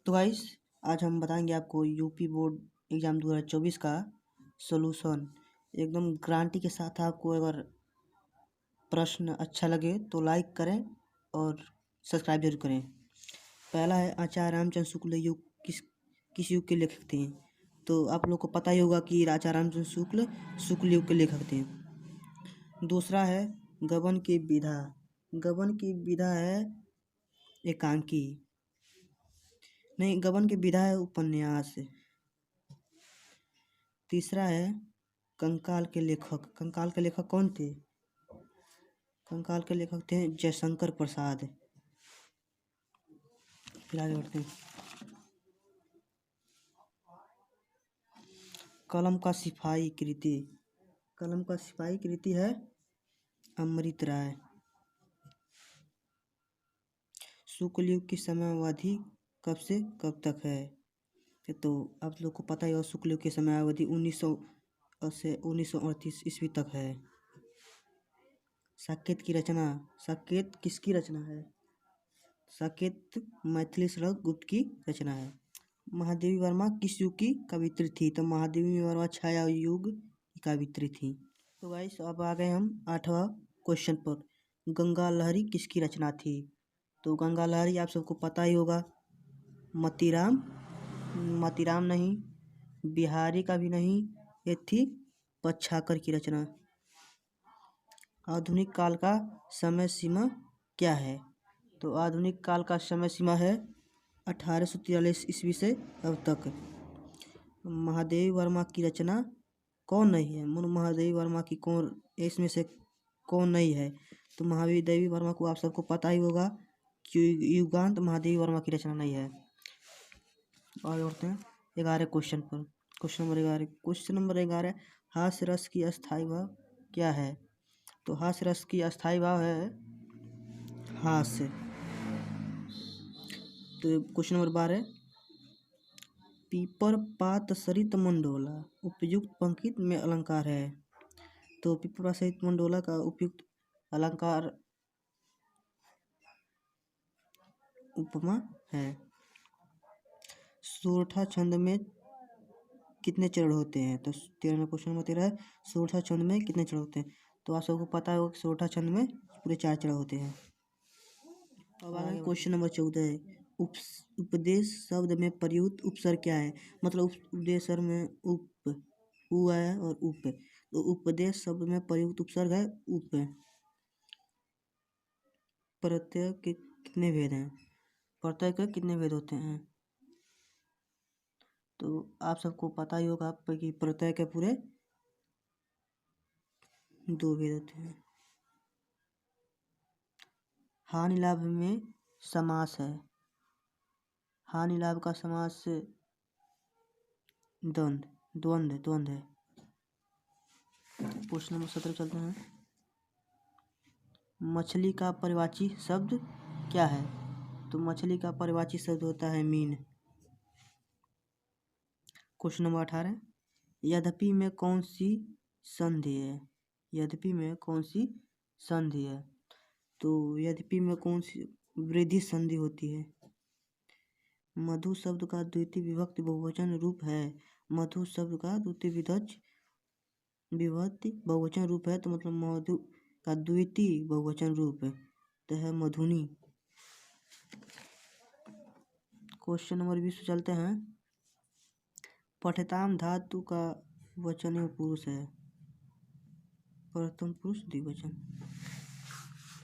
तो गाइस आज हम बताएंगे आपको यूपी बोर्ड एग्ज़ाम 2024 का सॉल्यूशन एकदम गारंटी के साथ। आपको अगर प्रश्न अच्छा लगे तो लाइक करें और सब्सक्राइब जरूर करें। पहला है आचार्य रामचंद्र शुक्ल युग किस युग के लेखक थे? तो आप लोग को पता ही होगा कि आचार्य रामचंद्र शुक्ल युग के लेखक थे। दूसरा है गबन की विधा। गबन की विधा है एकांकी, नहीं, गबन की विधा है उपन्यास। तीसरा है कंकाल के लेखक। कंकाल के लेखक कौन थे? कंकाल के लेखक थे जयशंकर प्रसाद। फिर आगे बढ़ते हैं। कलम का सिपाही कृति। कलम का सिपाही कृति है अमृत राय। शुक्ल युग की समयावधि कब से कब तक है? तो आप लोग को पता ही होगा, शुक्ल युग की समयावधि 1900 से 1938 ईस्वी तक है। साकेत की रचना। साकेत किसकी रचना है? साकेत मैथिली शरद गुप्त की रचना है। महादेवी वर्मा किस युग की कवित्री थी? तो महादेवी वर्मा छाया युग की कवित्री थी। तो गाइस अब आ गए हम 8वां क्वेश्चन पर। गंगा लहरी किसकी रचना थी? तो गंगा लहरी आप सबको पता ही होगा, मतीराम नहीं, बिहारी का भी नहीं, ये थी पच्छाकर की रचना। आधुनिक काल का समय सीमा क्या है? तो आधुनिक काल का समय सीमा है 1843 ईस्वी से अब तक। महादेवी वर्मा की रचना कौन नहीं है? महादेवी वर्मा की कौन इसमें से कौन नहीं है? तो महादेवी वर्मा को आप सबको पता ही होगा कि युगांत महादेवी वर्मा की रचना नहीं है। और बढ़ते हैं 11 क्वेश्चन पर। क्वेश्चन नंबर 11, हास्य रस की अस्थायी भाव क्या है? तो हास्य रस की अस्थायी भाव है हास्य। तो क्वेश्चन नंबर 12, पीपर पात सरित मंडोला उपयुक्त पंक्ति में अलंकार है। तो पीपर पात सरित मंडोला का उपयुक्त अलंकार उपमा है। सोरठा छंद में कितने चरण होते हैं? तो 13 क्वेश्चन नंबर 13 है, सोरठा छंद में कितने चरण होते हैं? तो आप सबको पता होगा कि सोरठा छंद में पूरे 4 चरण होते हैं। अब आगे क्वेश्चन नंबर 14 है, उपदेश शब्द में प्रयुक्त उपसर्ग क्या है? मतलब उपदेश में उप उ है और उप, तो उपदेश शब्द में प्रयुक्त उपसर्ग है उप। प्रत्यय के कितने भेद हैं? प्रत्यय के कितने भेद होते हैं? तो आप सबको पता ही होगा कि प्रत्यय के पूरे 2 भेद होते हैं। हानि लाभ में समास है। हानि लाभ का समास द्वंद्व है। क्वेश्चन नंबर 17 चलते हैं। मछली का परिवाची शब्द क्या है? तो मछली का परिवाची शब्द होता है मीन। क्वेश्चन नंबर 18, यद्यपि में कौन सी संधि है? यद्यपि में कौन सी संधि है? तो यद्यपि में कौन सी वृद्धि संधि होती है? मधु शब्द का द्वितीय विभक्ति बहुवचन रूप है। मधु शब्द का द्वितीय विभक्ति बहुवचन रूप है, तो मतलब मधु का द्वितीय बहुवचन रूप है तो है मधुनी। क्वेश्चन नंबर 20 चलते हैं। पठताम धातु का वचन पुरुष है, प्रथम पुरुष द्विवचन।